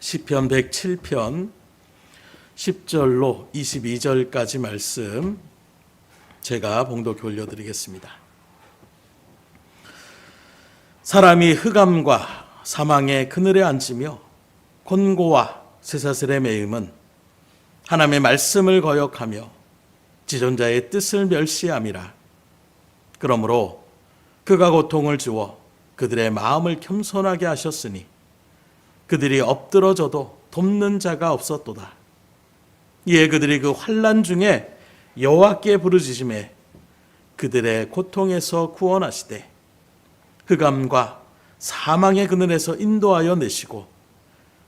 시편 107편 10절로 22절까지 말씀 제가 봉독해 올려드리겠습니다. 사람이 흑암과 사망의 그늘에 앉으며 곤고와 쇠사슬에 매임은 하나님의 말씀을 거역하며 지존자의 뜻을 멸시함이라. 그러므로 그가 고통을 주어 그들의 마음을 겸손하게 하셨으니 그들이 엎드러져도 돕는 자가 없었도다. 이에 그들이 그 환난 중에 여호와께 부르짖음에 그들의 고통에서 구원하시되 흑암과 사망의 그늘에서 인도하여 내시고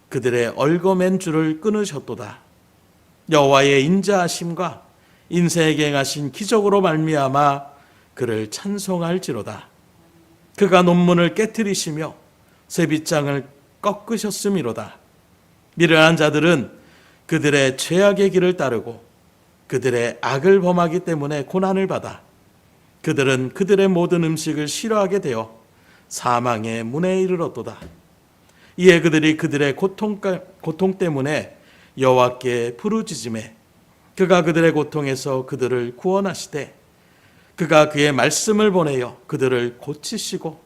그들의 얽어맨 줄을 끊으셨도다. 여호와의 인자하심과 인생에게 행하신 기적으로 말미암아 그를 찬송할지로다. 그가 논문을 깨뜨리시며 쇠빗장을 꺾으셨음이로다. 미련한 자들은 그들의 죄악의 길을 따르고 그들의 악을 범하기 때문에 고난을 받아 그들은 그들의 모든 음식을 싫어하게 되어 사망의 문에 이르렀도다. 이에 그들이 그들의 고통 때문에 여호와께 부르짖음에 그가 그들의 고통에서 그들을 구원하시되 그가 그의 말씀을 보내어 그들을 고치시고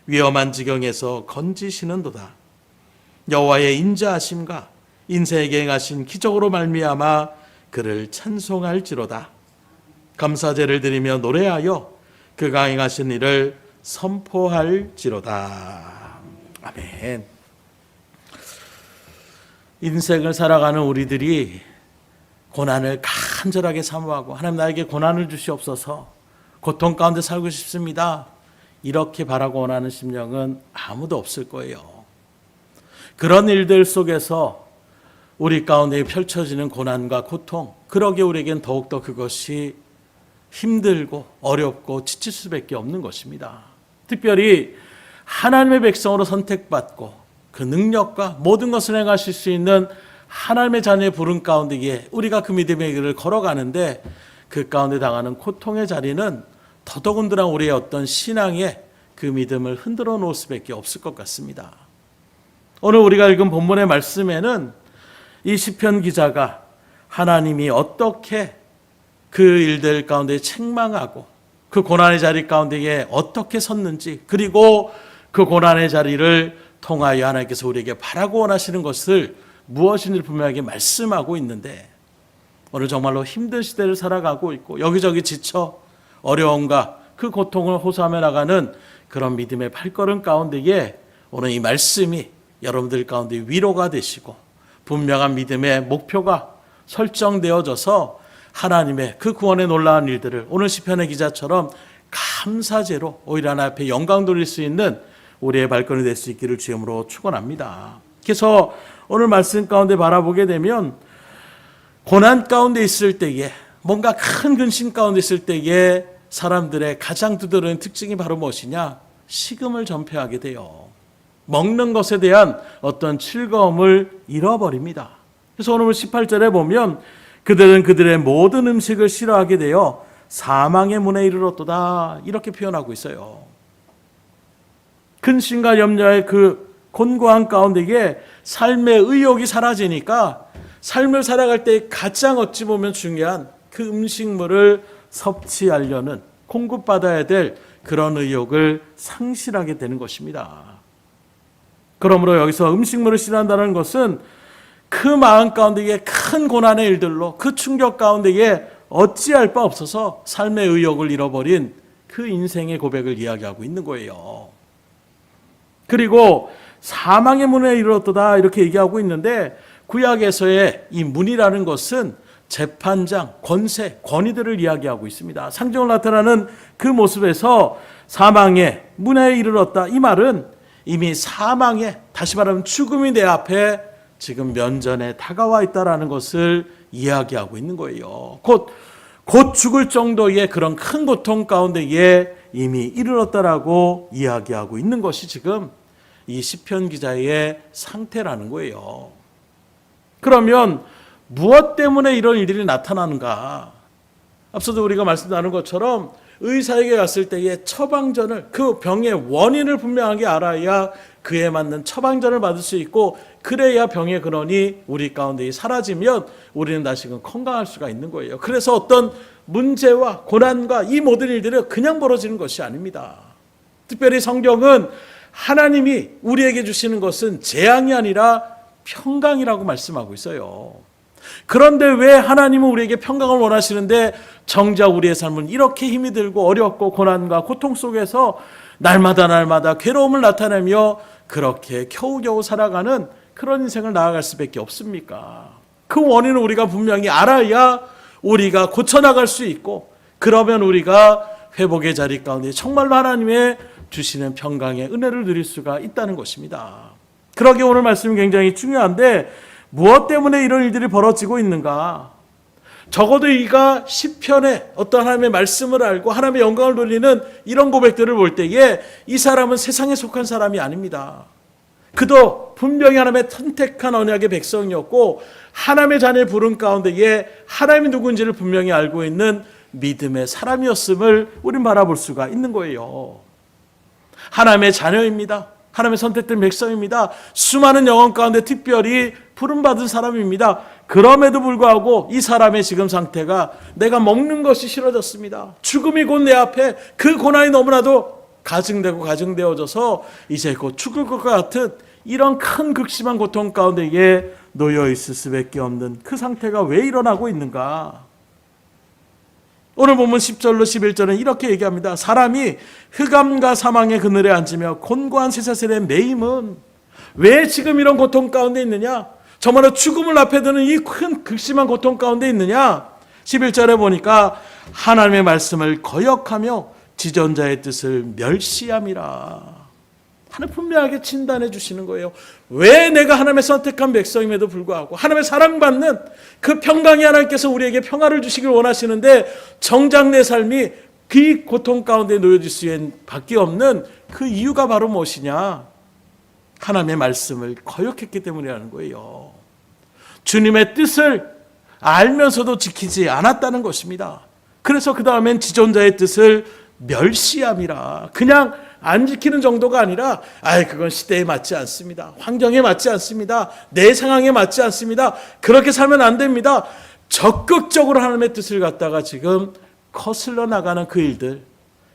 위험한 지경에서 건지시는도다. 여호와의 인자하심과 인생에게 행하신 기적으로 말미암아 그를 찬송할지로다. 감사제를 드리며 노래하여 그가 행하신 일을 선포할지로다. 아멘. 인생을 살아가는 우리들이 고난을 간절하게 사모하고 하나님 나에게 고난을 주시옵소서, 고통 가운데 살고 싶습니다, 이렇게 바라고 원하는 심령은 아무도 없을 거예요. 그런 일들 속에서 우리 가운데 펼쳐지는 고난과 고통, 그러기에 우리에겐 더욱더 그것이 힘들고 어렵고 지칠 수밖에 없는 것입니다. 특별히 하나님의 백성으로 선택받고 그 능력과 모든 것을 행하실 수 있는 하나님의 자녀의 부름 가운데에 우리가 그 믿음의 길을 걸어가는데 그 가운데 당하는 고통의 자리는 더더군다나 우리의 어떤 신앙의 그 믿음을 흔들어 놓을 수밖에 없을 것 같습니다. 오늘 우리가 읽은 본문의 말씀에는 이 시편 기자가 하나님이 어떻게 그 일들 가운데 책망하고 그 고난의 자리 가운데에 어떻게 섰는지, 그리고 그 고난의 자리를 통하여 하나님께서 우리에게 바라고 원하시는 것을 무엇인지 분명하게 말씀하고 있는데, 오늘 정말로 힘든 시대를 살아가고 있고 여기저기 지쳐 어려움과 그 고통을 호소하며 나가는 그런 믿음의 발걸음 가운데에 오늘 이 말씀이 여러분들 가운데 위로가 되시고 분명한 믿음의 목표가 설정되어져서 하나님의 그 구원의 놀라운 일들을 오늘 시편의 기자처럼 감사제로 오히려 하나님 앞에 영광 돌릴 수 있는 우리의 발걸음이 될 수 있기를 주님으로 축원합니다. 그래서 오늘 말씀 가운데 바라보게 되면 고난 가운데 있을 때에, 뭔가 큰 근심 가운데 있을 때에 사람들의 가장 두드러진 특징이 바로 무엇이냐? 식음을 전폐하게 돼요. 먹는 것에 대한 어떤 즐거움을 잃어버립니다. 그래서 오늘 18절에 보면 그들은 그들의 모든 음식을 싫어하게 되어 사망의 문에 이르렀도다, 이렇게 표현하고 있어요. 근심과 염려의 그 곤고한 가운데에 삶의 의욕이 사라지니까 삶을 살아갈 때 가장 어찌 보면 중요한 그 음식물을 섭취하려는, 공급받아야 될 그런 의욕을 상실하게 되는 것입니다. 그러므로 여기서 음식물을 싫어한다는 것은 그 마음 가운데에 큰 고난의 일들로, 그 충격 가운데에 어찌할 바 없어서 삶의 의욕을 잃어버린 그 인생의 고백을 이야기하고 있는 거예요. 그리고 사망의 문에 이르렀도다, 이렇게 얘기하고 있는데 구약에서의 이 문이라는 것은 재판장, 권세, 권위들을 이야기하고 있습니다. 상징으로 나타나는 그 모습에서 사망의 문에 이르렀다, 이 말은 이미 사망의, 다시 말하면 죽음이 내 앞에 지금 면전에 다가와 있다라는 것을 이야기하고 있는 거예요. 곧 죽을 정도의 그런 큰 고통 가운데에 이미 이르렀다라고 이야기하고 있는 것이 지금 이 시편 기자의 상태라는 거예요. 그러면 무엇 때문에 이런 일들이 나타나는가? 앞서도 우리가 말씀 나눈 것처럼 의사에게 갔을 때의 처방전을, 그 병의 원인을 분명하게 알아야 그에 맞는 처방전을 받을 수 있고, 그래야 병의 근원이 우리 가운데 사라지면 우리는 다시금 건강할 수가 있는 거예요. 그래서 어떤 문제와 고난과 이 모든 일들은 그냥 벌어지는 것이 아닙니다. 특별히 성경은 하나님이 우리에게 주시는 것은 재앙이 아니라 평강이라고 말씀하고 있어요. 그런데 왜 하나님은 우리에게 평강을 원하시는데 정작 우리의 삶은 이렇게 힘이 들고 어렵고 고난과 고통 속에서 날마다 괴로움을 나타내며 그렇게 겨우겨우 살아가는 그런 인생을 나아갈 수밖에 없습니까? 그 원인을 우리가 분명히 알아야 우리가 고쳐나갈 수 있고, 그러면 우리가 회복의 자리 가운데 정말로 하나님의 주시는 평강의 은혜를 누릴 수가 있다는 것입니다. 그러기에 오늘 말씀이 굉장히 중요한데, 무엇 때문에 이런 일들이 벌어지고 있는가? 적어도 이가 시편에 어떤 하나님의 말씀을 알고 하나님의 영광을 돌리는 이런 고백들을 볼 때에 이 사람은 세상에 속한 사람이 아닙니다. 그도 분명히 하나님의 선택한 언약의 백성이었고, 하나님의 자녀의 부름 가운데에 하나님이 누군지를 분명히 알고 있는 믿음의 사람이었음을 우리는 바라볼 수가 있는 거예요. 하나님의 자녀입니다. 하나님의 선택된 백성입니다. 수많은 영혼 가운데 특별히 부름받은 사람입니다. 그럼에도 불구하고 이 사람의 지금 상태가 내가 먹는 것이 싫어졌습니다. 죽음이 곧 내 앞에, 그 고난이 너무나도 가증되어져서 이제 곧 죽을 것 같은 이런 큰 극심한 고통 가운데에 놓여 있을 수밖에 없는 그 상태가 왜 일어나고 있는가? 오늘 본문 10절로 11절은 이렇게 얘기합니다. 사람이 흑암과 사망의 그늘에 앉으며 곤고한 쇠사슬에 매임은 왜 지금 이런 고통 가운데 있느냐? 정말로 죽음을 앞에 두는 이 큰 극심한 고통 가운데 있느냐? 11절에 보니까 하나님의 말씀을 거역하며 지존자의 뜻을 멸시함이라. 하나님 분명하게 진단해 주시는 거예요. 왜 내가 하나님의 선택한 백성임에도 불구하고 하나님의 사랑받는 그 평강이 하나님께서 우리에게 평화를 주시길 원하시는데 정작 내 삶이 그 고통 가운데 놓여질 수밖에 없는 그 이유가 바로 무엇이냐? 하나님의 말씀을 거역했기 때문이라는 거예요. 주님의 뜻을 알면서도 지키지 않았다는 것입니다. 그래서 그 다음엔 지존자의 뜻을 멸시함이라. 그냥 안 지키는 정도가 아니라 그건 시대에 맞지 않습니다. 환경에 맞지 않습니다. 내 상황에 맞지 않습니다. 그렇게 살면 안 됩니다. 적극적으로 하나님의 뜻을 갖다가 지금 거슬러 나가는 그 일들.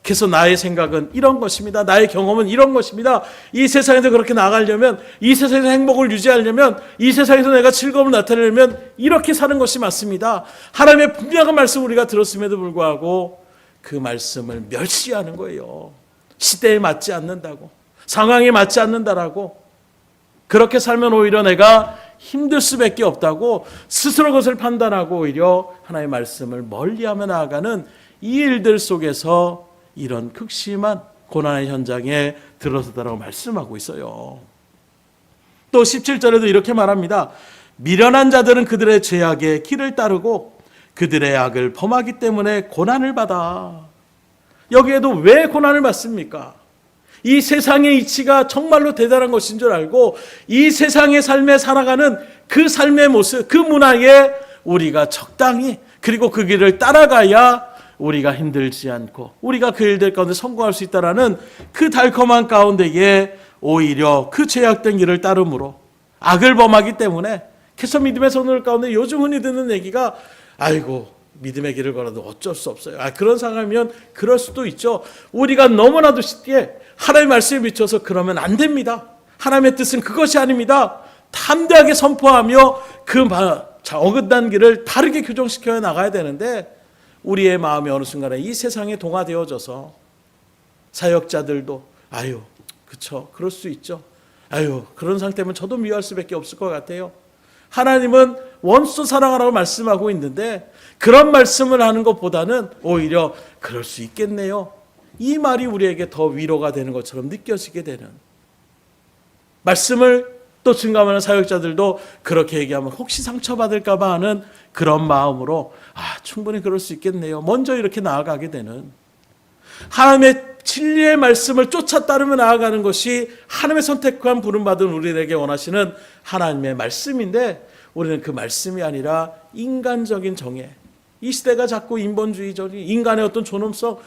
그래서 나의 생각은 이런 것입니다. 나의 경험은 이런 것입니다. 이 세상에서 그렇게 나가려면, 이 세상에서 행복을 유지하려면, 이 세상에서 내가 즐거움을 나타내려면 이렇게 사는 것이 맞습니다. 하나님의 분명한 말씀을 우리가 들었음에도 불구하고 그 말씀을 멸시하는 거예요. 시대에 맞지 않는다고, 상황에 맞지 않는다라고, 그렇게 살면 오히려 내가 힘들 수밖에 없다고 스스로 그것을 판단하고 오히려 하나님의 말씀을 멀리하며 나아가는 이 일들 속에서 이런 극심한 고난의 현장에 들어서다라고 말씀하고 있어요. 또 17절에도 이렇게 말합니다. 미련한 자들은 그들의 죄악의 길을 따르고 그들의 악을 범하기 때문에 고난을 받아. 여기에도 왜 고난을 받습니까? 이 세상의 이치가 정말로 대단한 것인 줄 알고 이 세상의 삶에 살아가는 그 삶의 모습, 그 문화에 우리가 적당히, 그리고 그 길을 따라가야 우리가 힘들지 않고 우리가 그 일들 가운데 성공할 수 있다라는 그 달콤한 가운데에 오히려 그 죄악된 길을 따름으로 악을 범하기 때문에, 그래서 믿음의 선물 가운데 요즘 흔히 듣는 얘기가 믿음의 길을 걸어도 어쩔 수 없어요. 그런 상황이면 그럴 수도 있죠. 우리가 너무나도 쉽게 하나님의 말씀에 미쳐서 그러면 안 됩니다. 하나님의 뜻은 그것이 아닙니다. 담대하게 선포하며 그 어긋난 길을 다르게 교정시켜 나가야 되는데, 우리의 마음이 어느 순간에 이 세상에 동화되어져서 사역자들도 그쵸, 그럴 수 있죠. 그런 상태면 저도 미워할 수밖에 없을 것 같아요. 하나님은 원수 사랑하라고 말씀하고 있는데 그런 말씀을 하는 것보다는 오히려 그럴 수 있겠네요, 이 말이 우리에게 더 위로가 되는 것처럼 느껴지게 되는, 말씀을 또 증감하는 사역자들도 그렇게 얘기하면 혹시 상처받을까 봐 하는 그런 마음으로 충분히 그럴 수 있겠네요, 먼저 이렇게 나아가게 되는, 하나님의 진리의 말씀을 쫓아 따르며 나아가는 것이 하나님의 선택한 부름받은 우리에게 원하시는 하나님의 말씀인데, 우리는 그 말씀이 아니라 인간적인 정해, 이 시대가 자꾸 인본주의적인 인간의 어떤 존엄성,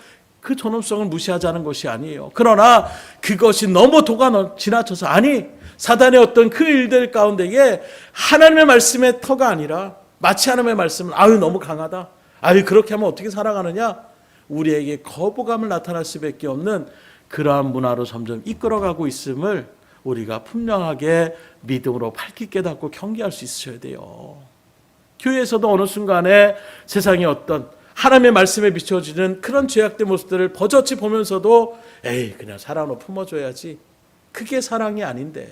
그 존엄성을 무시하자는 것이 아니에요. 그러나 그것이 너무 도가 지나쳐서 아니 사단의 어떤 그 일들 가운데에 하나님의 말씀의 터가 아니라 마치 하나님의 말씀은 아유 너무 강하다. 아유 그렇게 하면 어떻게 살아가느냐. 우리에게 거부감을 나타날 수밖에 없는 그러한 문화로 점점 이끌어가고 있음을 우리가 분명하게 믿음으로 밝히 깨닫고 경계할 수 있어야 돼요. 교회에서도 어느 순간에 세상의 어떤 하나님의 말씀에 비춰지는 그런 죄악된 모습들을 버젓이 보면서도 에이 그냥 사랑으로 품어줘야지. 그게 사랑이 아닌데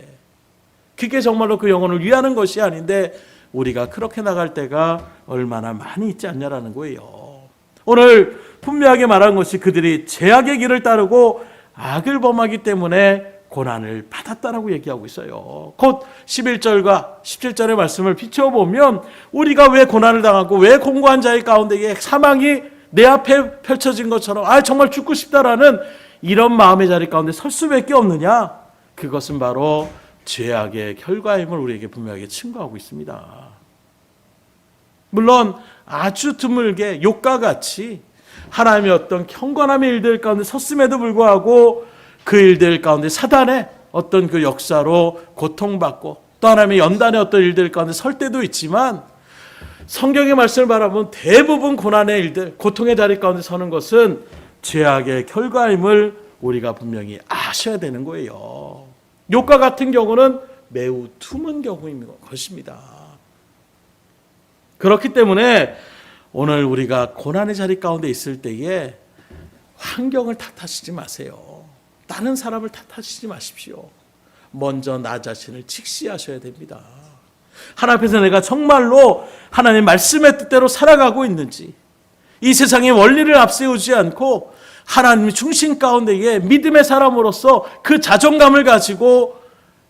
그게 정말로 그 영혼을 위하는 것이 아닌데 우리가 그렇게 나갈 때가 얼마나 많이 있지 않냐라는 거예요. 오늘 분명하게 말한 것이 그들이 죄악의 길을 따르고 악을 범하기 때문에 고난을 받았다라고 얘기하고 있어요. 곧 11절과 17절의 말씀을 비춰보면 우리가 왜 고난을 당하고 왜 공고한 자의 가운데에 사망이 내 앞에 펼쳐진 것처럼 정말 죽고 싶다라는 이런 마음의 자리 가운데 설 수밖에 없느냐. 그것은 바로 죄악의 결과임을 우리에게 분명하게 증거하고 있습니다. 물론 아주 드물게 욥과 같이 하나님의 어떤 경건함의 일들 가운데 섰음에도 불구하고 그 일들 가운데 사단의 어떤 그 역사로 고통받고 또 하나님의 연단의 어떤 일들 가운데 설 때도 있지만 성경의 말씀을 바라보면 대부분 고난의 일들, 고통의 자리 가운데 서는 것은 죄악의 결과임을 우리가 분명히 아셔야 되는 거예요. 욥과 같은 경우는 매우 드문 경우인 것입니다. 그렇기 때문에 오늘 우리가 고난의 자리 가운데 있을 때에 환경을 탓하시지 마세요. 다른 사람을 탓하시지 마십시오. 먼저 나 자신을 직시하셔야 됩니다. 하나님 앞에서 내가 정말로 하나님의 말씀의 뜻대로 살아가고 있는지, 이 세상의 원리를 앞세우지 않고 하나님의 중심 가운데에 믿음의 사람으로서 그 자존감을 가지고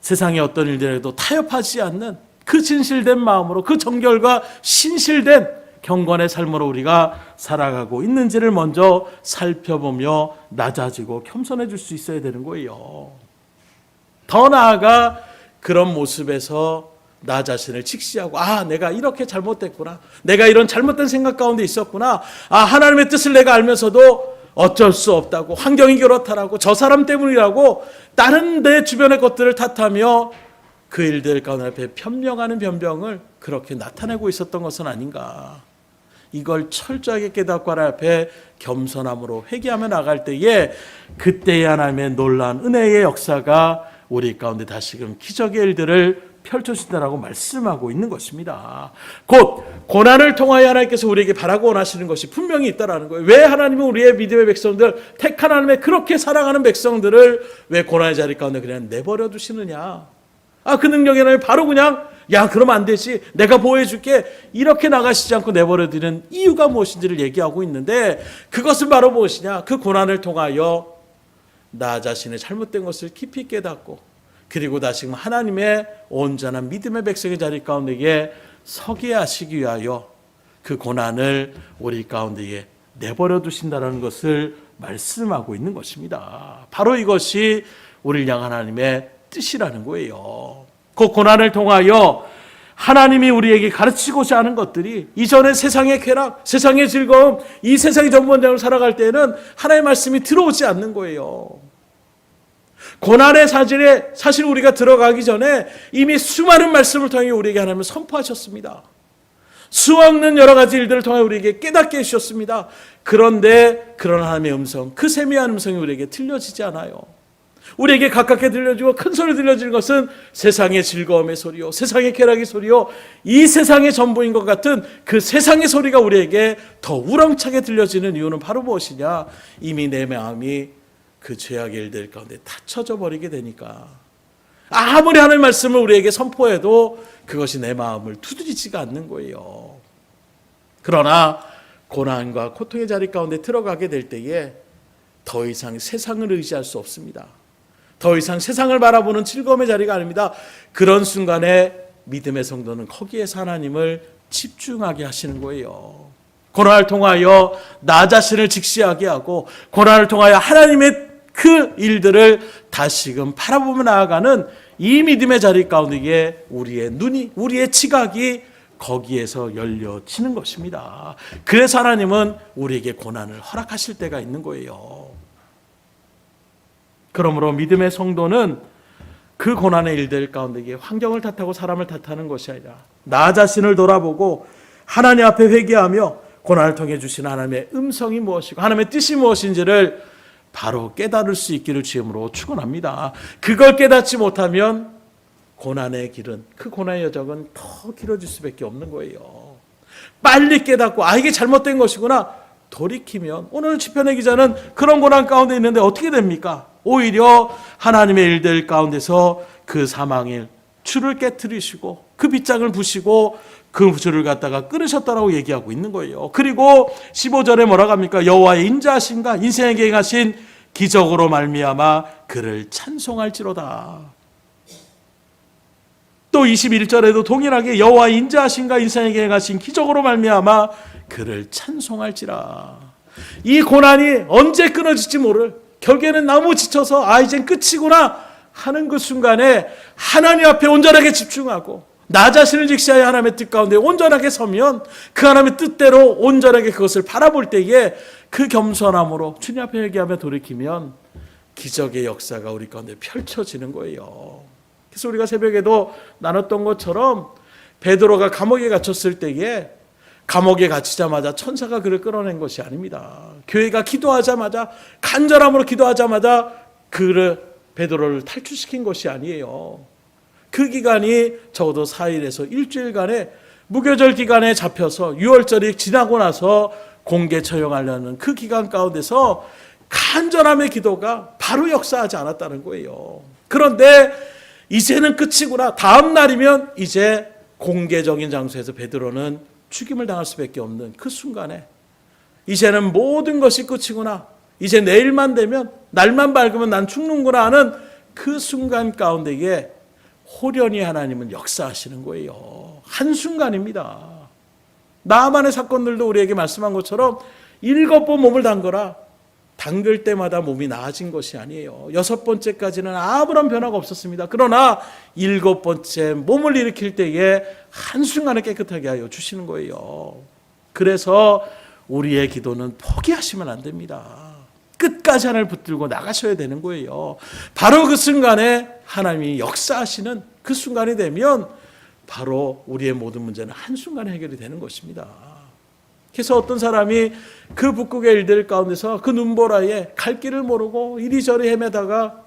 세상의 어떤 일들에도 타협하지 않는 그 진실된 마음으로 그 정결과 신실된 경건의 삶으로 우리가 살아가고 있는지를 먼저 살펴보며 낮아지고 겸손해질 수 있어야 되는 거예요. 더 나아가 그런 모습에서 나 자신을 직시하고 내가 이렇게 잘못됐구나. 내가 이런 잘못된 생각 가운데 있었구나. 하나님의 뜻을 내가 알면서도 어쩔 수 없다고 환경이 그렇다라고 저 사람 때문이라고 다른 내 주변의 것들을 탓하며 그 일들 가운데 앞에 변명하는 변명을 그렇게 나타내고 있었던 것은 아닌가. 이걸 철저하게 깨닫고 하나님 앞에 겸손함으로 회개하며 나갈 때에 그때의 하나님의 놀라운 은혜의 역사가 우리 가운데 다시금 기적의 일들을 펼쳐진다라고 말씀하고 있는 것입니다. 곧 고난을 통하여 하나님께서 우리에게 바라고 원하시는 것이 분명히 있다라는 거예요. 왜 하나님은 우리의 믿음의 백성들, 택한 하나님의 그렇게 사랑하는 백성들을 왜 고난의 자리 가운데 그냥 내버려 두시느냐. 그 능력이 하나님 바로 그냥 그러면 안 되지. 내가 보호해줄게. 이렇게 나가시지 않고 내버려 두는 이유가 무엇인지를 얘기하고 있는데 그것은 바로 무엇이냐. 그 고난을 통하여 나 자신의 잘못된 것을 깊이 깨닫고 그리고 다시금 하나님의 온전한 믿음의 백성의 자리 가운데에 서게 하시기 위하여 그 고난을 우리 가운데에 내버려 두신다는 것을 말씀하고 있는 것입니다. 바로 이것이 우리를 향한 하나님의 뜻이라는 거예요. 그 고난을 통하여 하나님이 우리에게 가르치고자 하는 것들이 이전에 세상의 쾌락, 세상의 즐거움, 이 세상의 전부원장을 살아갈 때는 하나님의 말씀이 들어오지 않는 거예요. 고난의 사실에 사실 우리가 들어가기 전에 이미 수많은 말씀을 통해 우리에게 하나님은 선포하셨습니다. 수없는 여러 가지 일들을 통해 우리에게 깨닫게 해주셨습니다. 그런데 그런 하나님의 음성, 그 세미한 음성이 우리에게 들려지지 않아요. 우리에게 가깝게 들려지고 큰 소리 들려지는 것은 세상의 즐거움의 소리요, 세상의 쾌락의 소리요, 이 세상의 전부인 것 같은 그 세상의 소리가 우리에게 더 우렁차게 들려지는 이유는 바로 무엇이냐? 이미 내 마음이 그 죄악의 일들 가운데 닫혀져 버리게 되니까 아무리 하나님의 말씀을 우리에게 선포해도 그것이 내 마음을 두드리지가 않는 거예요. 그러나 고난과 고통의 자리 가운데 들어가게 될 때에 더 이상 세상을 의지할 수 없습니다. 더 이상 세상을 바라보는 즐거움의 자리가 아닙니다. 그런 순간에 믿음의 성도는 거기에서 하나님을 집중하게 하시는 거예요. 고난을 통하여 나 자신을 직시하게 하고 고난을 통하여 하나님의 그 일들을 다시금 바라보며 나아가는 이 믿음의 자리 가운데에 우리의 눈이, 우리의 지각이 거기에서 열려지는 것입니다. 그래서 하나님은 우리에게 고난을 허락하실 때가 있는 거예요. 그러므로 믿음의 성도는 그 고난의 일들 가운데 환경을 탓하고 사람을 탓하는 것이 아니라 나 자신을 돌아보고 하나님 앞에 회개하며 고난을 통해 주신 하나님의 음성이 무엇이고 하나님의 뜻이 무엇인지를 바로 깨달을 수 있기를 주임으로 축원합니다. 그걸 깨닫지 못하면 고난의 길은, 그 고난의 여정은 더 길어질 수밖에 없는 거예요. 빨리 깨닫고 이게 잘못된 것이구나 돌이키면, 오늘 시편의 기자는 그런 고난 가운데 있는데 어떻게 됩니까? 오히려 하나님의 일들 가운데서 그 사망의 줄을 깨뜨리시고 그 빗장을 부시고 그 줄을 갖다가 끊으셨다라고 얘기하고 있는 거예요. 그리고 15절에 뭐라고 합니까? 여호와의 인자하신가 인생에게 행하신 기적으로 말미암아 그를 찬송할지로다. 또 21절에도 동일하게 여호와의 인자하신가 인생에게 행하신 기적으로 말미암아 그를 찬송할지라. 이 고난이 언제 끊어질지 모를, 결국에는 너무 지쳐서 이젠 끝이구나 하는 그 순간에 하나님 앞에 온전하게 집중하고 나 자신을 직시하여 하나님의 뜻 가운데 온전하게 서면 그 하나님의 뜻대로 온전하게 그것을 바라볼 때에 그 겸손함으로 주님 앞에 회개하며 돌이키면 기적의 역사가 우리 가운데 펼쳐지는 거예요. 그래서 우리가 새벽에도 나눴던 것처럼 베드로가 감옥에 갇혔을 때에 감옥에 갇히자마자 천사가 그를 끌어낸 것이 아닙니다. 교회가 기도하자마자, 간절함으로 기도하자마자 베드로를 탈출시킨 것이 아니에요. 그 기간이 적어도 4일에서 일주일간의 무교절 기간에 잡혀서 6월절이 지나고 나서 공개 처형하려는 그 기간 가운데서 간절함의 기도가 바로 역사하지 않았다는 거예요. 그런데 이제는 끝이구나. 다음 날이면 이제 공개적인 장소에서 베드로는 죽임을 당할 수밖에 없는 그 순간에 이제는 모든 것이 끝이구나. 이제 내일만 되면, 날만 밝으면 난 죽는구나 하는 그 순간 가운데에 호련히 하나님은 역사하시는 거예요. 한순간입니다. 나만의 사건들도 우리에게 말씀한 것처럼 7번 몸을 담그라. 담글 때마다 몸이 나아진 것이 아니에요. 6번째까지는 아무런 변화가 없었습니다. 그러나 7번째 몸을 일으킬 때에 한순간에 깨끗하게 하여 주시는 거예요. 그래서 우리의 기도는 포기하시면 안 됩니다. 끝까지 하나님을 붙들고 나가셔야 되는 거예요. 바로 그 순간에 하나님이 역사하시는 그 순간이 되면 바로 우리의 모든 문제는 한순간에 해결이 되는 것입니다. 그래서 어떤 사람이 그 북극의 일들 가운데서 그 눈보라에 갈 길을 모르고 이리저리 헤매다가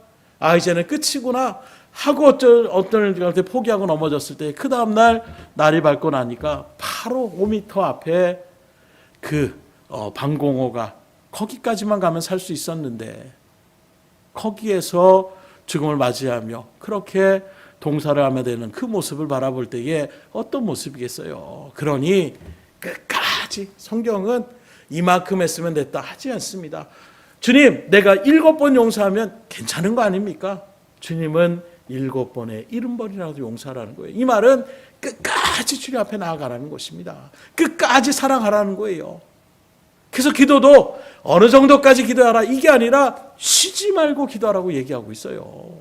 이제는 끝이구나 하고 어떤 일한테 포기하고 넘어졌을 때 그 다음날 날이 밝고 나니까 바로 5m 앞에 그 방공호가 거기까지만 가면 살 수 있었는데 거기에서 죽음을 맞이하며 그렇게 동사를 하며 되는 그 모습을 바라볼 때에 어떤 모습이겠어요. 그러니 끝까지 성경은 이만큼 했으면 됐다 하지 않습니다. 주님, 내가 7번 용서하면 괜찮은 거 아닙니까? 주님은 7번의 70번이라도 용서하라는 거예요. 이 말은 끝까지 주님 앞에 나아가라는 것입니다. 끝까지 사랑하라는 거예요. 그래서 기도도 어느 정도까지 기도하라 이게 아니라 쉬지 말고 기도하라고 얘기하고 있어요.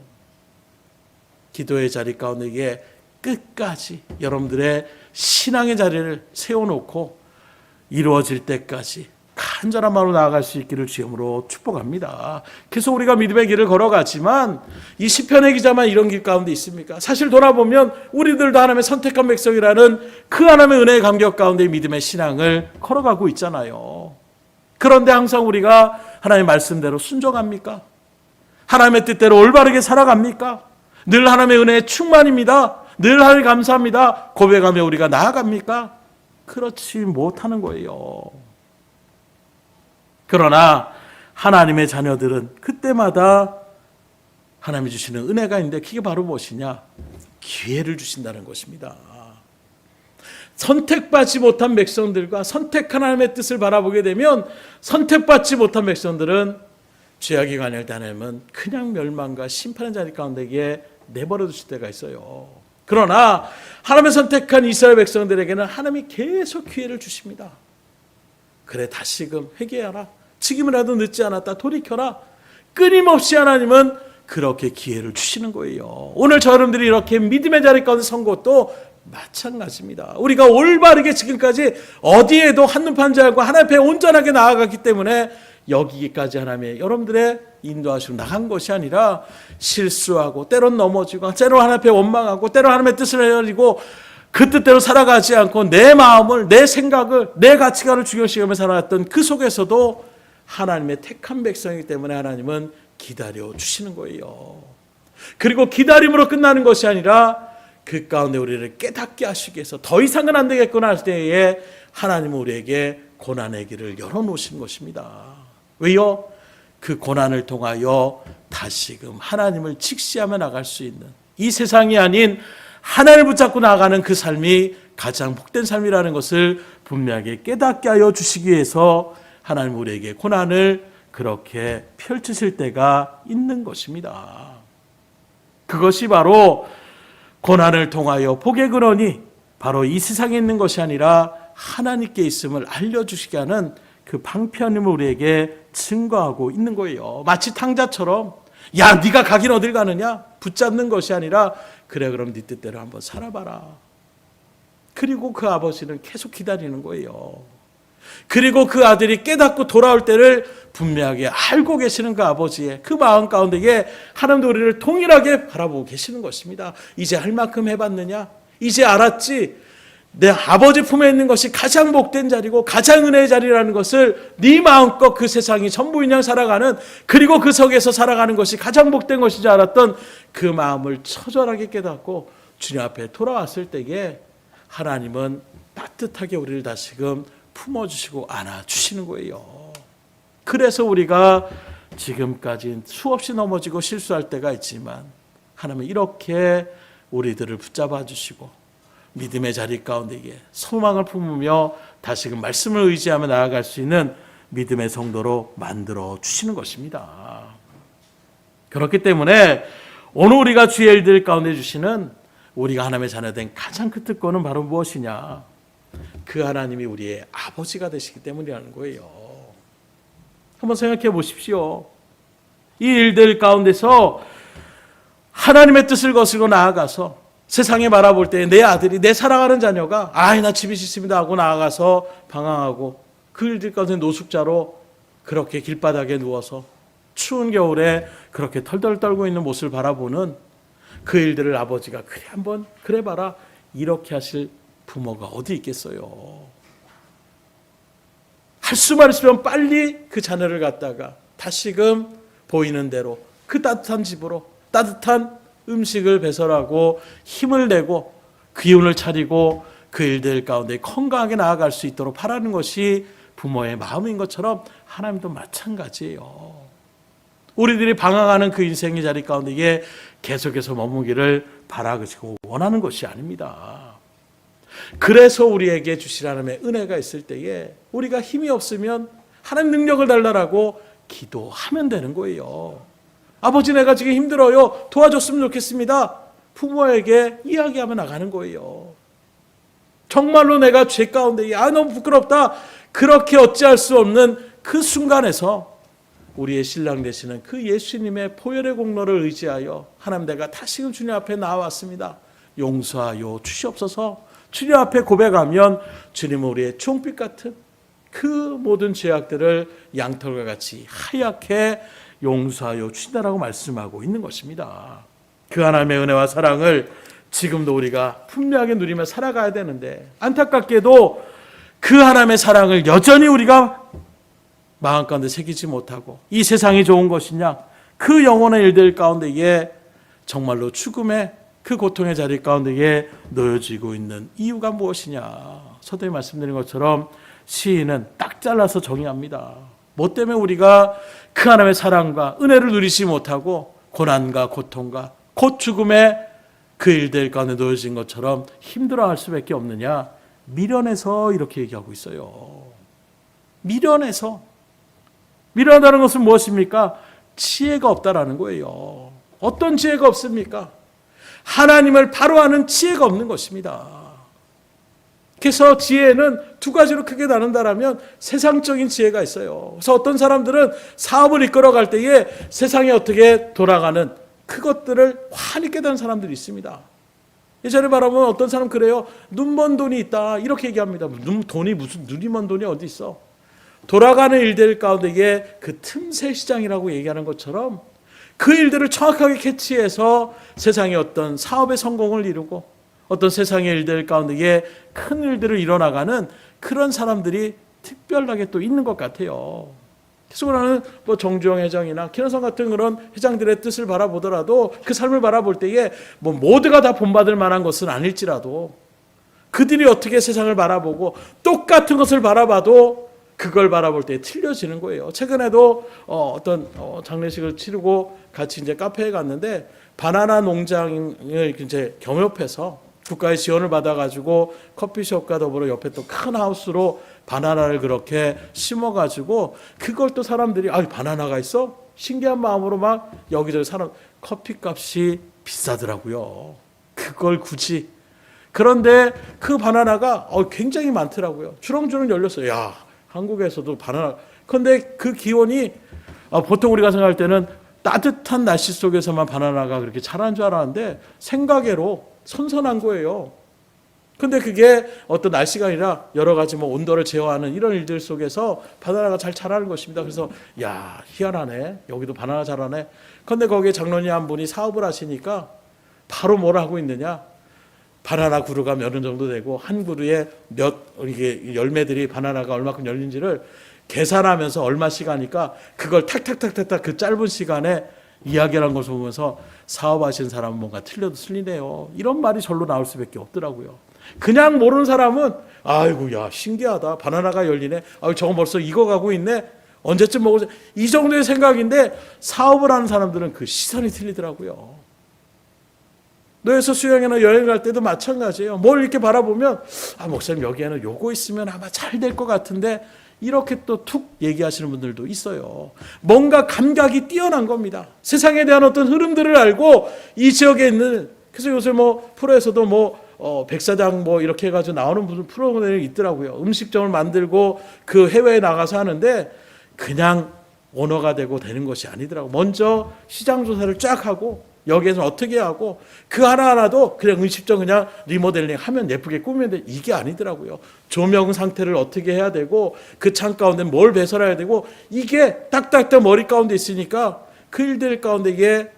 기도의 자리 가운데 끝까지 여러분들의 신앙의 자리를 세워놓고 이루어질 때까지 간절한 마음으로 나아갈 수 있기를 주님으로 축복합니다. 그래서 우리가 믿음의 길을 걸어가지만 이 시편의 기자만 이런 길 가운데 있습니까? 사실 돌아보면 우리들도 하나님의 선택한 백성이라는 그 하나님의 은혜의 감격 가운데 믿음의 신앙을 걸어가고 있잖아요. 그런데 항상 우리가 하나님의 말씀대로 순종합니까? 하나님의 뜻대로 올바르게 살아갑니까? 늘 하나님의 은혜에 충만입니다. 늘 하나님 감사합니다. 고백하며 우리가 나아갑니까? 그렇지 못하는 거예요. 그러나 하나님의 자녀들은 그때마다 하나님이 주시는 은혜가 있는데 그게 바로 무엇이냐? 기회를 주신다는 것입니다. 선택받지 못한 백성들과 선택한 하나님의 뜻을 바라보게 되면 선택받지 못한 백성들은 죄악이 관할 때 하나님은 그냥 멸망과 심판의 자리 가운데에 내버려 두실 때가 있어요. 그러나 하나님의 선택한 이스라엘 백성들에게는 하나님이 계속 기회를 주십니다. 그래 다시금 회개하라. 지금이라도 늦지 않았다. 돌이켜라. 끊임없이 하나님은 그렇게 기회를 주시는 거예요. 오늘 저 여러분들이 이렇게 믿음의 자리 가운데 선 것도 마찬가지입니다. 우리가 올바르게 지금까지 어디에도 한눈 판지 알고 하나님 앞에 온전하게 나아갔기 때문에 여기까지 하나님의 여러분들의 인도하시고 나간 것이 아니라 실수하고 때론 넘어지고 때론 하나님 앞에 원망하고 때론 하나님의 뜻을 헤아리고 그 뜻대로 살아가지 않고 내 마음을 내 생각을 내 가치관을 중요시하며 살아왔던 그 속에서도 하나님의 택한 백성이기 때문에 하나님은 기다려 주시는 거예요. 그리고 기다림으로 끝나는 것이 아니라 그 가운데 우리를 깨닫게 하시기 위해서 더 이상은 안 되겠구나 할 때에 하나님은 우리에게 고난의 길을 열어놓으신 것입니다. 왜요? 그 고난을 통하여 다시금 하나님을 직시하며 나갈 수 있는 이 세상이 아닌 하나님을 붙잡고 나아가는 그 삶이 가장 복된 삶이라는 것을 분명하게 깨닫게 하여 주시기 위해서 하나님 우리에게 고난을 그렇게 펼치실 때가 있는 것입니다. 그것이 바로 고난을 통하여 복의 근원이 바로 이 세상에 있는 것이 아니라 하나님께 있음을 알려주시게 하는 그 방편임을 우리에게 증거하고 있는 거예요. 마치 탕자처럼 야 네가 가긴 어딜 가느냐 붙잡는 것이 아니라 그래 그럼 네 뜻대로 한번 살아봐라. 그리고 그 아버지는 계속 기다리는 거예요. 그리고 그 아들이 깨닫고 돌아올 때를 분명하게 알고 계시는 그 아버지의 그 마음 가운데에 하나님도 우리를 동일하게 바라보고 계시는 것입니다. 이제 할 만큼 해봤느냐? 이제 알았지? 내 아버지 품에 있는 것이 가장 복된 자리고 가장 은혜의 자리라는 것을 네 마음껏 그 세상이 전부인 양 살아가는 그리고 그 속에서 살아가는 것이 가장 복된 것인 줄 알았던 그 마음을 처절하게 깨닫고 주님 앞에 돌아왔을 때에 하나님은 따뜻하게 우리를 다시금 품어주시고 안아주시는 거예요. 그래서 우리가 지금까지 수없이 넘어지고 실수할 때가 있지만 하나님은 이렇게 우리들을 붙잡아 주시고 믿음의 자리 가운데에 소망을 품으며 다시금 말씀을 의지하며 나아갈 수 있는 믿음의 성도로 만들어 주시는 것입니다. 그렇기 때문에 오늘 우리가 주의 일들 가운데 주시는 우리가 하나님의 자녀된 가장 큰 특권은 바로 무엇이냐? 그 하나님이 우리의 아버지가 되시기 때문이라는 거예요. 한번 생각해 보십시오. 이 일들 가운데서 하나님의 뜻을 거스르고 나아가서 세상에 바라볼 때 내 아들이 내 사랑하는 자녀가 나 집이 싫습니다 하고 나아가서 방황하고 그 일들 가운데 노숙자로 그렇게 길바닥에 누워서 추운 겨울에 그렇게 털덜 떨고 있는 모습을 바라보는 그 일들을 아버지가 그래 한번 그래 봐라 이렇게 하실 부모가 어디 있겠어요. 할 수만 있으면 빨리 그 자녀를 갖다가 다시금 보이는 대로 그 따뜻한 집으로 따뜻한 음식을 배설하고 힘을 내고 기운을 차리고 그 일들 가운데 건강하게 나아갈 수 있도록 바라는 것이 부모의 마음인 것처럼 하나님도 마찬가지예요. 우리들이 방황하는 그 인생의 자리 가운데 계속해서 머무기를 바라시고 원하는 것이 아닙니다. 그래서 우리에게 주실 하나님의 은혜가 있을 때에 우리가 힘이 없으면 하나님 능력을 달라고 기도하면 되는 거예요. 아버지 내가 지금 힘들어요. 도와줬으면 좋겠습니다. 부모에게 이야기하며 나가는 거예요. 정말로 내가 죄 가운데 너무 부끄럽다. 그렇게 어찌할 수 없는 그 순간에서 우리의 신랑 되시는 그 예수님의 보혈의 공로를 의지하여 하나님 내가 다시금 주님 앞에 나왔습니다. 용서하여 주시옵소서. 주님 앞에 고백하면 주님은 우리의 총빛 같은 그 모든 죄악들을 양털과 같이 하얗게 용서하여 주신다라고 말씀하고 있는 것입니다. 그 하나님의 은혜와 사랑을 지금도 우리가 분명하게 누리며 살아가야 되는데 안타깝게도 그 하나님의 사랑을 여전히 우리가 마음 가운데 새기지 못하고 이 세상이 좋은 것이냐 그 영원한 일들 가운데에 정말로 죽음의 그 고통의 자리 가운데에 놓여지고 있는 이유가 무엇이냐. 서두에 말씀드린 것처럼 시인은 딱 잘라서 정의합니다. 뭐 때문에 우리가 그 하나님의 사랑과 은혜를 누리지 못하고 고난과 고통과 곧 죽음의 그 일들 가운데 놓여진 것처럼 힘들어할 수밖에 없느냐. 미련해서 이렇게 얘기하고 있어요. 미련하다는 것은 무엇입니까? 지혜가 없다라는 거예요. 어떤 지혜가 없습니까? 하나님을 바로 아는 지혜가 없는 것입니다. 그래서 지혜는 두 가지로 크게 나눈다라면 세상적인 지혜가 있어요. 그래서 어떤 사람들은 사업을 이끌어갈 때에 세상이 어떻게 돌아가는 그것들을 환히 깨닫는 사람들이 있습니다. 예전에 바라보면 어떤 사람 그래요. 눈먼 돈이 있다 이렇게 얘기합니다. 돈이 무슨 눈이 먼 돈이 어디 있어. 돌아가는 일들 가운데에 그 틈새 시장이라고 얘기하는 것처럼 그 일들을 정확하게 캐치해서 세상의 어떤 사업의 성공을 이루고 어떤 세상의 일들 가운데에 큰 일들을 이뤄나가는 그런 사람들이 특별하게 또 있는 것 같아요. 그래서 나는 뭐 정주영 회장이나 김현성 같은 그런 회장들의 뜻을 바라보더라도 그 삶을 바라볼 때에 뭐 모두가 다 본받을 만한 것은 아닐지라도 그들이 어떻게 세상을 바라보고 똑같은 것을 바라봐도 그걸 바라볼 때 틀려지는 거예요. 최근에도 어떤 장례식을 치르고 같이 이제 카페에 갔는데 바나나 농장을 이제 경협해서 국가의 지원을 받아가지고 커피숍과 더불어 옆에 또 큰 하우스로 바나나를 그렇게 심어가지고 그걸 또 사람들이 바나나가 있어? 신기한 마음으로 막 여기저기 사람 커피값이 비싸더라고요. 그걸 굳이. 그런데 그 바나나가 굉장히 많더라고요. 주렁주렁 열렸어요. 야, 한국에서도 바나나. 그런데 그 기원이 보통 우리가 생각할 때는 따뜻한 날씨 속에서만 바나나가 그렇게 자란 줄 알았는데 생각외로 선선한 거예요. 근데 그게 어떤 날씨가 아니라 여러 가지 뭐 온도를 제어하는 이런 일들 속에서 바나나가 잘 자라는 것입니다. 그래서 야, 희한하네. 여기도 바나나 자라네. 근데 거기에 장로님 한 분이 사업을 하시니까 바로 뭘 하고 있느냐? 바나나 그루가 몇 원 정도 되고 한 그루에 이게 열매들이 바나나가 얼마큼 열린지를 계산하면서 얼마씩 하니까 그걸 탁탁탁탁탁 그 짧은 시간에 이야기하는 것을 보면서 사업하시는 사람은 뭔가 틀리네요. 이런 말이 절로 나올 수밖에 없더라고요. 그냥 모르는 사람은 아이고 야 신기하다. 바나나가 열리네. 저거 벌써 익어가고 있네. 언제쯤 먹을지. 이 정도의 생각인데 사업을 하는 사람들은 그 시선이 틀리더라고요. 노예서 수영이나 여행 갈 때도 마찬가지예요. 뭘 이렇게 바라보면 목사님 여기에는 요거 있으면 아마 잘 될 것 같은데 이렇게 또 툭 얘기하시는 분들도 있어요. 뭔가 감각이 뛰어난 겁니다. 세상에 대한 어떤 흐름들을 알고 이 지역에 있는 그래서 요새 뭐 프로에서도 백사장 이렇게 해가지고 나오는 무슨 프로그램이 있더라고요. 음식점을 만들고 그 해외에 나가서 하는데 그냥 오너가 되는 것이 아니더라고요. 먼저 시장 조사를 쫙 하고 여기에서 어떻게 하고 그 하나하나도 그냥 음식점 그냥 리모델링 하면 예쁘게 꾸미면 돼. 이게 아니더라고요. 조명 상태를 어떻게 해야 되고 그 창 가운데 뭘 배설해야 되고 이게 딱딱딱 머리 가운데 있으니까 그 일들 가운데 이게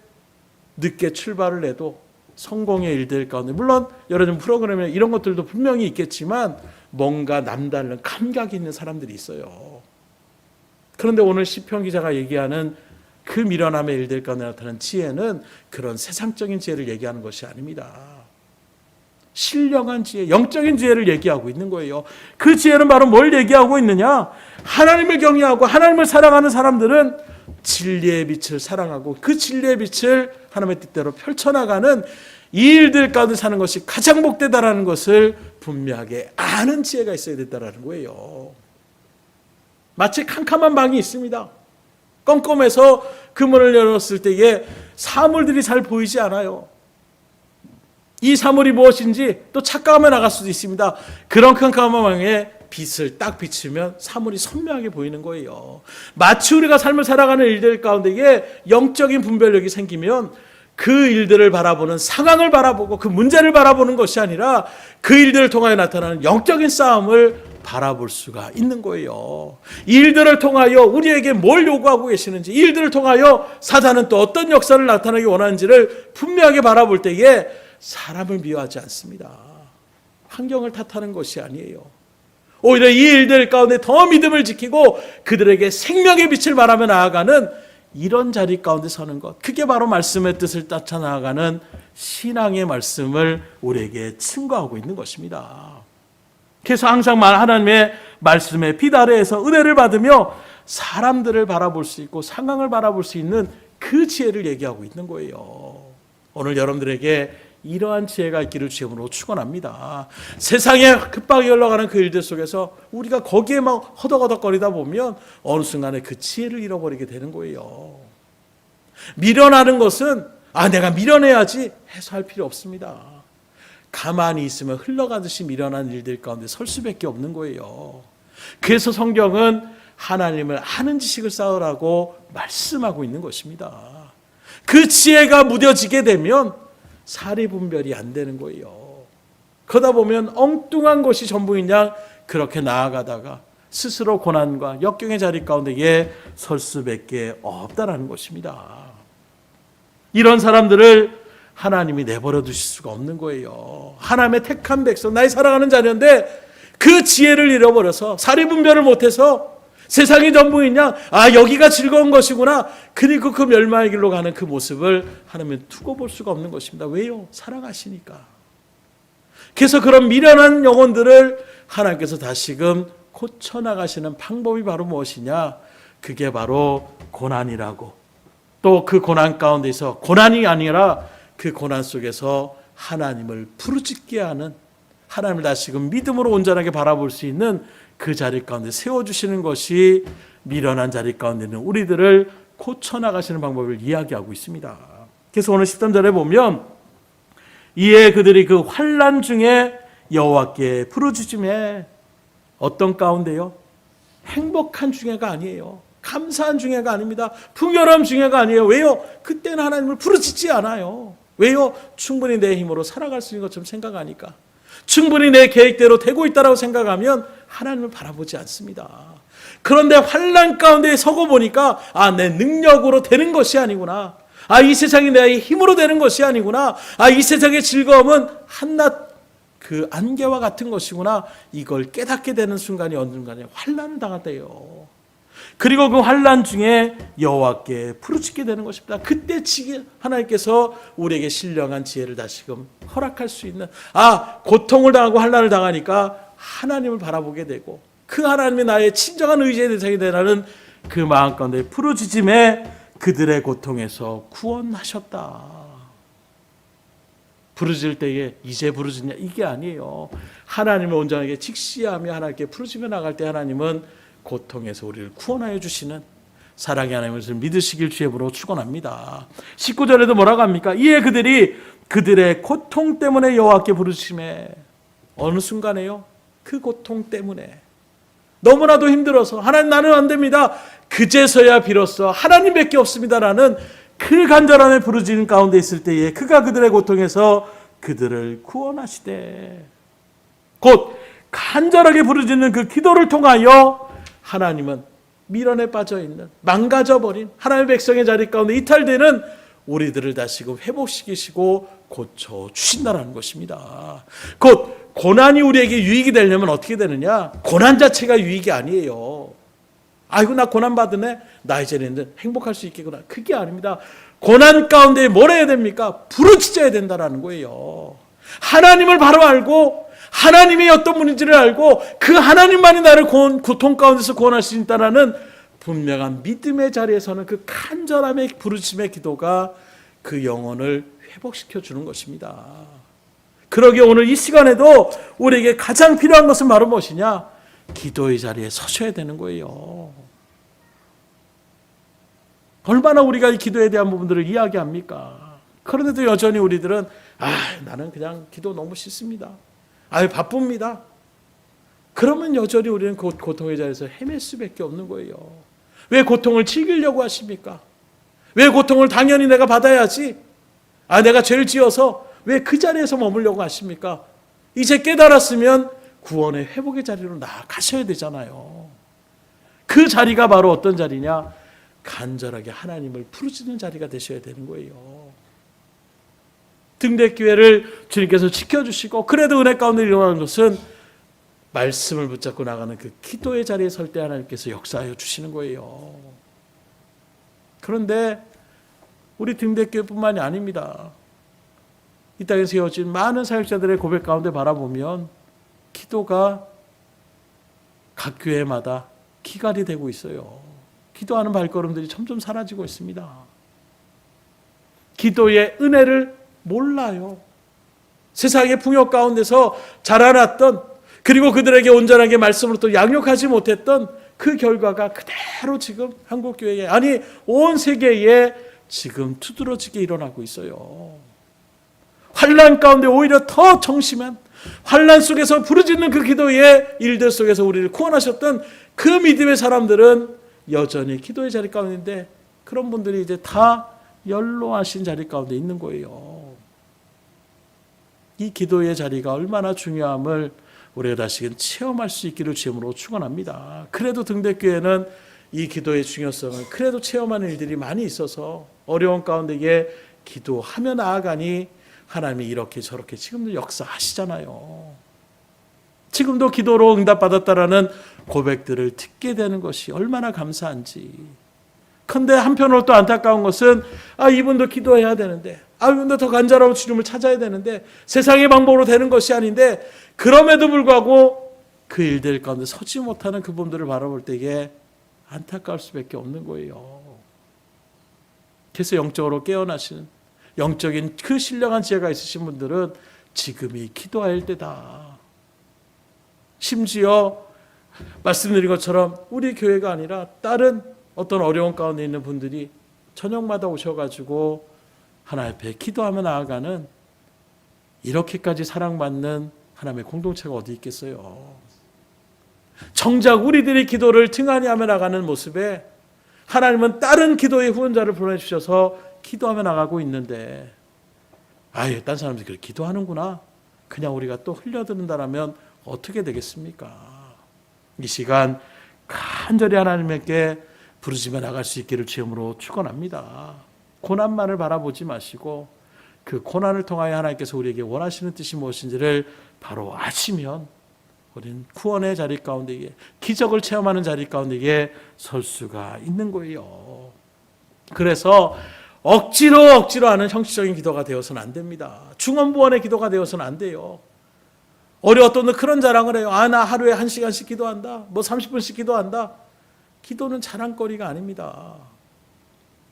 늦게 출발을 해도 성공의 일들 가운데 물론 여러 좀 프로그램에 이런 것들도 분명히 있겠지만 뭔가 남다른 감각이 있는 사람들이 있어요. 그런데 오늘 시편 기자가 얘기하는 그 미련함의 일들 가운데 나타나는 지혜는 그런 세상적인 지혜를 얘기하는 것이 아닙니다. 신령한 지혜, 영적인 지혜를 얘기하고 있는 거예요. 그 지혜는 바로 뭘 얘기하고 있느냐? 하나님을 경외하고 하나님을 사랑하는 사람들은 진리의 빛을 사랑하고 그 진리의 빛을 하나님의 뜻대로 펼쳐나가는 이 일들 가운데 사는 것이 가장 복되다라는 것을 분명하게 아는 지혜가 있어야 된다는 거예요. 마치 캄캄한 방이 있습니다. 껌껌해서 그 문을 열었을 때에 사물들이 잘 보이지 않아요. 이 사물이 무엇인지 또 착각하며 나갈 수도 있습니다. 그런 캄캄한 방에 빛을 딱 비추면 사물이 선명하게 보이는 거예요. 마치 우리가 삶을 살아가는 일들 가운데에 영적인 분별력이 생기면 그 일들을 바라보는 상황을 바라보고 그 문제를 바라보는 것이 아니라 그 일들을 통하여 나타나는 영적인 싸움을 바라볼 수가 있는 거예요. 이 일들을 통하여 우리에게 뭘 요구하고 계시는지, 이 일들을 통하여 사단은 또 어떤 역사를 나타나기 원하는지를 분명하게 바라볼 때에 사람을 미워하지 않습니다. 환경을 탓하는 것이 아니에요. 오히려 이 일들 가운데 더 믿음을 지키고 그들에게 생명의 빛을 바라며 나아가는 이런 자리 가운데 서는 것, 그게 바로 말씀의 뜻을 따라 나아가는 신앙의 말씀을 우리에게 증거하고 있는 것입니다. 그래서 항상 하나님의 말씀의 빛 아래에서 은혜를 받으며 사람들을 바라볼 수 있고 상황을 바라볼 수 있는 그 지혜를 얘기하고 있는 거예요. 오늘 여러분들에게 이러한 지혜가 있기를 주님으로 축원합니다. 세상에 급하게 흘러가는 그 일들 속에서 우리가 거기에 막 허덕허덕거리다 보면 어느 순간에 그 지혜를 잃어버리게 되는 거예요. 미련하는 것은 내가 미련해야지 해서 할 필요 없습니다. 가만히 있으면 흘러가듯이 미련한 일들 가운데 설 수밖에 없는 거예요. 그래서 성경은 하나님을 아는 지식을 쌓으라고 말씀하고 있는 것입니다. 그 지혜가 무뎌지게 되면 사리 분별이 안 되는 거예요. 그러다 보면 엉뚱한 것이 전부인 양 그렇게 나아가다가 스스로 고난과 역경의 자리 가운데에 설 수밖에 없다라는 것입니다. 이런 사람들을 하나님이 내버려 두실 수가 없는 거예요. 하나님의 택한 백성, 나의 사랑하는 자녀인데 그 지혜를 잃어버려서 사리 분별을 못해서 세상이 전부인 양 여기가 즐거운 것이구나. 그리고 그 멸망의 길로 가는 그 모습을 하나님은 두고 볼 수가 없는 것입니다. 왜요? 사랑하시니까. 그래서 그런 미련한 영혼들을 하나님께서 다시금 고쳐나가시는 방법이 바로 무엇이냐? 그게 바로 고난이라고. 또 그 고난 가운데서 고난이 아니라 그 고난 속에서 하나님을 부르짖게 하는, 하나님을 다시금 믿음으로 온전하게 바라볼 수 있는 그 자리 가운데 세워주시는 것이 미련한 자리 가운데 있는 우리들을 고쳐나가시는 방법을 이야기하고 있습니다. 그래서 오늘 13절에 보면 이에 그들이 그 환난 중에 여호와께 부르짖음에 어떤 가운데요? 행복한 중에가 아니에요. 감사한 중에가 아닙니다. 풍요로운 중에가 아니에요. 왜요? 그때는 하나님을 부르짖지 않아요. 왜요? 충분히 내 힘으로 살아갈 수 있는 것처럼 생각하니까. 충분히 내 계획대로 되고 있다고 생각하면 하나님을 바라보지 않습니다. 그런데 환난 가운데 서고 보니까 내 능력으로 되는 것이 아니구나. 이 세상이 내 힘으로 되는 것이 아니구나. 이 세상의 즐거움은 한낱 그 안개와 같은 것이구나. 이걸 깨닫게 되는 순간이 어느 순간에 환난을 당한대요. 그리고 그 환난 중에 여호와께 부르짖게 되는 것입니다. 그때 하나님께서 우리에게 신령한 지혜를 다시금 허락할 수 있는, 고통을 당하고 환난을 당하니까 하나님을 바라보게 되고 그 하나님이 나의 친정한 의지의 대상이 되라는 그 마음 가운데 부르짖음에 그들의 고통에서 구원하셨다. 부르짖을 때에 이제 부르짖냐 이게 아니에요. 하나님을 온전하게 직시하며 하나님께 부르짖며 나갈 때 하나님은 고통에서 우리를 구원하여 주시는 사랑의 하나님을 믿으시길 주의 이름으로 축원합니다. 19절에도 뭐라고 합니까? 이에 그들이 그들의 고통 때문에 여호와께 부르짖음에 어느 순간에요? 그 고통 때문에 너무나도 힘들어서 하나님 나는 안 됩니다. 그제서야 비로소 하나님밖에 없습니다라는 그 간절함에 부르짖는 가운데 있을 때에 그가 그들의 고통에서 그들을 구원하시되 곧 간절하게 부르짖는 그 기도를 통하여 하나님은 미련에 빠져있는 망가져버린 하나님의 백성의 자리 가운데 이탈되는 우리들을 다시금 회복시키시고 고쳐주신다는 것입니다. 곧 고난이 우리에게 유익이 되려면 어떻게 되느냐? 고난 자체가 유익이 아니에요. 아이고 나 고난 받으네. 나 이제는 행복할 수 있겠구나. 그게 아닙니다. 고난 가운데 뭘 해야 됩니까? 부르짖어야 된다는 거예요. 하나님을 바로 알고 하나님이 어떤 분인지를 알고 그 하나님만이 나를 고통 가운데서 구원할 수 있다는 분명한 믿음의 자리에서는 그 간절함의 부르짖음의 기도가 그 영혼을 회복시켜 주는 것입니다. 그러기에 오늘 이 시간에도 우리에게 가장 필요한 것은 바로 무엇이냐? 기도의 자리에 서셔야 되는 거예요. 얼마나 우리가 이 기도에 대한 부분들을 이야기합니까? 그런데도 여전히 우리들은 나는 그냥 기도 너무 싫습니다. 바쁩니다. 그러면 여전히 우리는 고통의 자리에서 헤맬 수밖에 없는 거예요. 왜 고통을 즐기려고 하십니까? 왜 고통을 당연히 내가 받아야지? 내가 죄를 지어서 왜 그 자리에서 머물려고 하십니까? 이제 깨달았으면 구원의 회복의 자리로 나아가셔야 되잖아요. 그 자리가 바로 어떤 자리냐? 간절하게 하나님을 부르짖는 자리가 되셔야 되는 거예요. 등대교회를 주님께서 지켜주시고 그래도 은혜 가운데 일어나는 것은 말씀을 붙잡고 나가는 그 기도의 자리에 설 때 하나님께서 역사하여 주시는 거예요. 그런데 우리 등대교회뿐만이 아닙니다. 이 땅에 세워진 많은 사역자들의 고백 가운데 바라보면 기도가 각 교회마다 기갈이 되고 있어요. 기도하는 발걸음들이 점점 사라지고 있습니다. 기도의 은혜를 몰라요. 세상의 풍요 가운데서 자라났던 그리고 그들에게 온전하게 말씀으로 또 양육하지 못했던 그 결과가 그대로 지금 한국교회에 온 세계에 지금 두드러지게 일어나고 있어요. 환난 가운데 오히려 더 정심한 환난 속에서 부르짖는 그 기도의 일들 속에서 우리를 구원하셨던 그 믿음의 사람들은 여전히 기도의 자리 가운데인데 그런 분들이 이제 다 연로하신 자리 가운데 있는 거예요. 이 기도의 자리가 얼마나 중요함을 우리가 다시금 체험할 수 있기를 주님으로 축원합니다. 그래도 등대교회는 이 기도의 중요성을 그래도 체험하는 일들이 많이 있어서 어려운 가운데에 기도하며 나아가니 하나님이 이렇게 저렇게 지금도 역사하시잖아요. 지금도 기도로 응답받았다라는 고백들을 듣게 되는 것이 얼마나 감사한지. 그런데 한편으로 또 안타까운 것은 이분도 기도해야 되는데 이분도 더 간절하고 주님을 찾아야 되는데 세상의 방법으로 되는 것이 아닌데 그럼에도 불구하고 그 일들 가운데 서지 못하는 그분들을 바라볼 때에 안타까울 수밖에 없는 거예요. 그래서 영적으로 깨어나시는 영적인 그 신령한 지혜가 있으신 분들은 지금이 기도할 때다. 심지어 말씀드린 것처럼 우리 교회가 아니라 다른 어떤 어려운 가운데 있는 분들이 저녁마다 오셔가지고 하나님 앞에 기도하며 나아가는 이렇게까지 사랑받는 하나님의 공동체가 어디 있겠어요. 정작 우리들이 기도를 등한히 하며 나가는 모습에 하나님은 다른 기도의 후원자를 보내주셔서 기도하며 나가고 있는데 딴 사람들이 그렇게 기도하는구나. 그냥 우리가 또 흘려드는다라면 어떻게 되겠습니까? 이 시간 간절히 하나님께 부르짖어 나갈 수 있기를 주님으로 축원합니다. 고난만을 바라보지 마시고 그 고난을 통하여 하나님께서 우리에게 원하시는 뜻이 무엇인지를 바로 아시면 우리는 구원의 자리 가운데에 기적을 체험하는 자리 가운데에 설 수가 있는 거예요. 그래서 억지로 하는 형식적인 기도가 되어서는 안 됩니다. 중언부언의 기도가 되어서는 안 돼요. 어려웠던 그런 자랑을 해요. 나 하루에 1시간씩 기도한다. 30분씩 기도한다. 기도는 자랑거리가 아닙니다.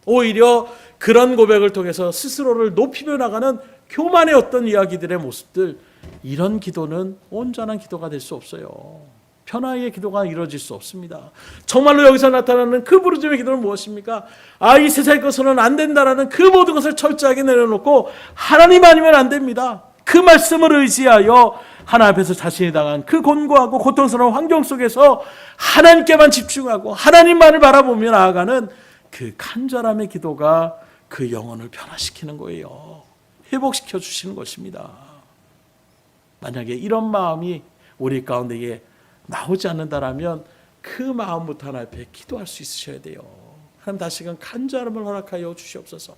오히려 그런 고백을 통해서 스스로를 높이며 나가는 교만의 어떤 이야기들의 모습들, 이런 기도는 온전한 기도가 될 수 없어요. 편하의 기도가 이루어질 수 없습니다. 정말로 여기서 나타나는 그 부르짖음의 기도는 무엇입니까? 이 세상의 것으로는 안 된다라는 그 모든 것을 철저하게 내려놓고 하나님 아니면 안 됩니다. 그 말씀을 의지하여 하나님 앞에서 자신이 당한 그 곤고하고 고통스러운 환경 속에서 하나님께만 집중하고 하나님만을 바라보며 나아가는 그 간절함의 기도가 그 영혼을 변화시키는 거예요. 회복시켜 주시는 것입니다. 만약에 이런 마음이 우리 가운데에 나오지 않는다라면 그 마음부터 하나님 앞에 기도할 수 있으셔야 돼요. 하나님 다시금 간절함을 허락하여 주시옵소서.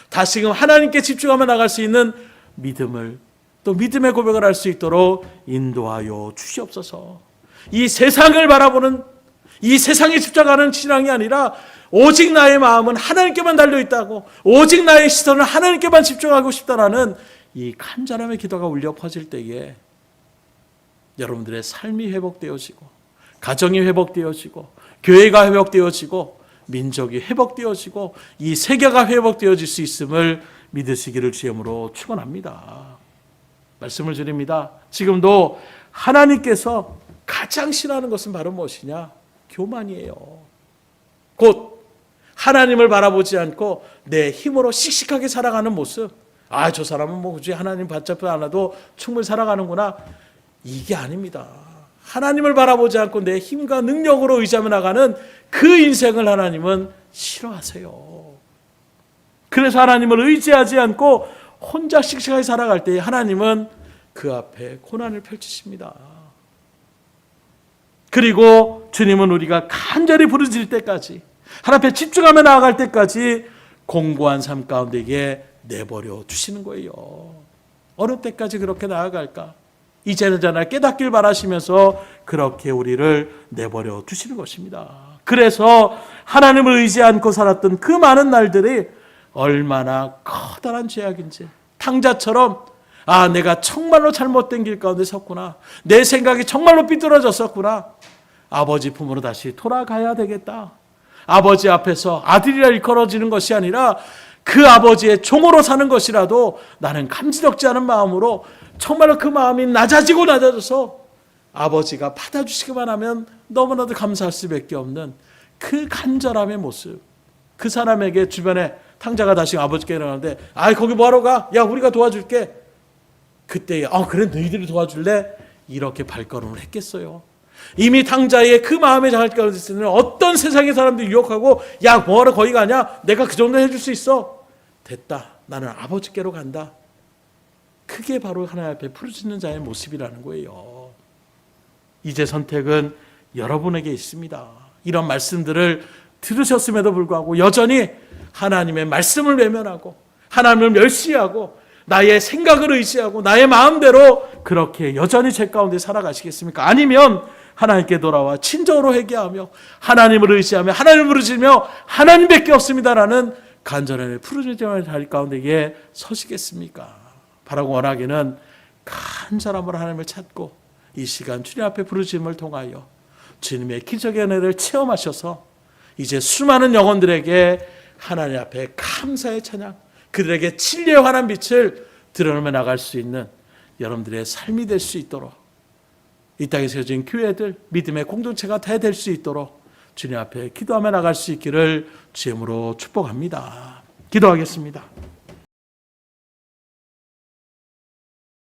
다시금 하나님께 집중하며 나갈 수 있는 믿음을 또 믿음의 고백을 할 수 있도록 인도하여 주시옵소서. 이 세상을 바라보는 이 세상에 집착하는 신앙이 아니라 오직 나의 마음은 하나님께만 달려있다고 오직 나의 시선은 하나님께만 집중하고 싶다라는 이 간절함의 기도가 울려 퍼질 때에 여러분들의 삶이 회복되어지고 가정이 회복되어지고 교회가 회복되어지고 민족이 회복되어지고 이 세계가 회복되어질 수 있음을 믿으시기를 주님으로 축원합니다. 말씀을 드립니다. 지금도 하나님께서 가장 싫어하는 것은 바로 무엇이냐? 교만이에요. 곧 하나님을 바라보지 않고 내 힘으로 씩씩하게 살아가는 모습. 저 사람은 굳이 하나님 받잡지 않아도 충분히 살아가는구나. 이게 아닙니다. 하나님을 바라보지 않고 내 힘과 능력으로 의지하며 나가는 그 인생을 하나님은 싫어하세요. 그래서 하나님을 의지하지 않고 혼자 씩씩하게 살아갈 때 하나님은 그 앞에 고난을 펼치십니다. 그리고 주님은 우리가 간절히 부르짖을 때까지 하나님 앞에 집중하며 나아갈 때까지 공고한 삶 가운데에 내버려 주시는 거예요. 어느 때까지 그렇게 나아갈까? 이제는 저나 깨닫길 바라시면서 그렇게 우리를 내버려 두시는 것입니다. 그래서 하나님을 의지 않고 살았던 그 많은 날들이 얼마나 커다란 죄악인지 탕자처럼 내가 정말로 잘못된 길 가운데 섰구나. 내 생각이 정말로 삐뚤어졌었구나. 아버지 품으로 다시 돌아가야 되겠다. 아버지 앞에서 아들이라 일컬어지는 것이 아니라 그 아버지의 종으로 사는 것이라도 나는 감지덕지 않은 마음으로 정말로 그 마음이 낮아져서 아버지가 받아주시기만 하면 너무나도 감사할 수밖에 없는 그 간절함의 모습. 그 사람에게 주변에 탕자가 다시 아버지께 일어나는데 거기 뭐하러 가? 야 우리가 도와줄게. 그때 그래 너희들이 도와줄래? 이렇게 발걸음을 했겠어요. 이미 탕자의 그 마음에 장을 가졌으면 어떤 세상의 사람들이 유혹하고 야 뭐하러 거기 가냐? 내가 그 정도 해줄 수 있어. 됐다. 나는 아버지께로 간다. 그게 바로 하나님 앞에 부르짖는 자의 모습이라는 거예요. 이제 선택은 여러분에게 있습니다. 이런 말씀들을 들으셨음에도 불구하고 여전히 하나님의 말씀을 외면하고 하나님을 멸시하고 나의 생각을 의지하고 나의 마음대로 그렇게 여전히 죄 가운데 살아가시겠습니까? 아니면 하나님께 돌아와 진정으로 회개하며 하나님을 의지하며 하나님을 부르짖으며 하나님밖에 없습니다라는 간절함의 부르짖음의 자리 가운데에 서시겠습니까? 바라고 원하기는 간절함으로 하나님을 찾고 이 시간 주님 앞에 부르짖음을 통하여 주님의 기적의 은혜를 체험하셔서 이제 수많은 영혼들에게 하나님 앞에 감사의 찬양, 그들에게 진리의 환한 빛을 드러내며 나갈 수 있는 여러분들의 삶이 될 수 있도록 이 땅에 세워진 교회들, 믿음의 공동체가 다 될 수 있도록 주님 앞에 기도하며 나갈 수 있기를 주님으로 축복합니다. 기도하겠습니다.